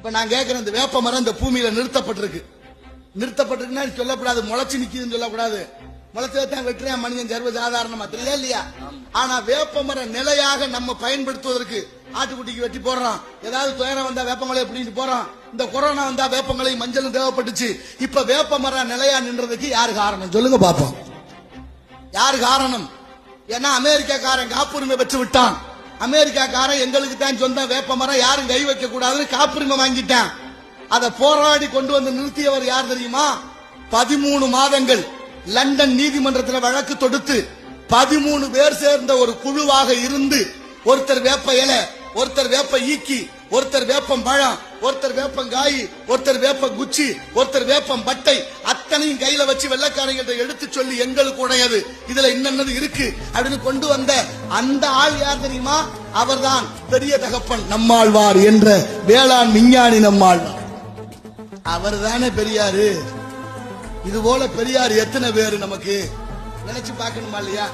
இப்ப நான் கேட்கிறேன், இந்த வேப்ப மரம் இந்த பூமியில நிறுத்தப்பட்டிருக்குன்னா சொல்லக்கூடாது, முளைச்சு நிக்குதுன்னு சொல்லக்கூடாது. முளைச்சதான் வெட்டுறேன் மனிதன் சர்வ சாதாரணமா தெரியல இல்லையா? ஆனா வேப்ப மரம் நிலையாக நம்ம பயன்படுத்துவதற்கு ஆட்டுக்குட்டிக்கு வெட்டி போடுறோம். ஏதாவது துயரம் வந்தா வேப்பங்களையை பிடிக்கிட்டு போறோம். இந்த கொரோனா வந்தா வேப்பங்களையும் மஞ்சளும் தேவைப்பட்டுச்சு. இப்ப வேப்ப மரம் நிலையா நின்றதுக்கு யாரு காரணம் சொல்லுங்க பாப்போம். யாரு காரணம்? ஏன்னா அமெரிக்காக்காரன் காப்புரிமை பெற்று விட்டான். அமெரிக்காக்காரன் எங்களுக்கு தான் சொந்த வேப்ப மரம், யாரும் கை வைக்க கூடாதுன்னு காப்புரிமை வாங்கிட்டான். அதை போராடி கொண்டு வந்து நிறுத்தியவர் யார் தெரியுமா? 13 மாதங்கள் லண்டன் நீதிமன்றத்தில் வழக்கு தொடுத்து 13 பேர் சேர்ந்த ஒரு குழுவாக இருந்து, ஒருத்தர் வேப்ப இலை, ஒருத்தர் வேப்ப ஈக்கி, ஒருத்தர் வேப்பம் பழம், ஒருத்தர் வேப்பங்காய், ஒருத்தர் வேப்ப குச்சி, ஒருத்தர் வேப்பம் பட்டை, அத்தனையும் கையில வச்சு வெள்ளக்காரங்கிட்ட எடுத்து சொல்லி எங்களுக்கு உடையது, இதுல இன்னது இருக்கு அப்படின்னு கொண்டு வந்த அந்த ஆள் யார் தெரியுமா? அவர்தான் பெரிய தகப்பன் நம்மாழ்வார் என்ற வேளாண் விஞ்ஞானி நம்மாழ்வார். அவர் தானே பெரியாரு. இது போல பெரியார் எத்தனை பேரு நமக்கு நினைச்சு பார்க்கணுமா இல்லையா?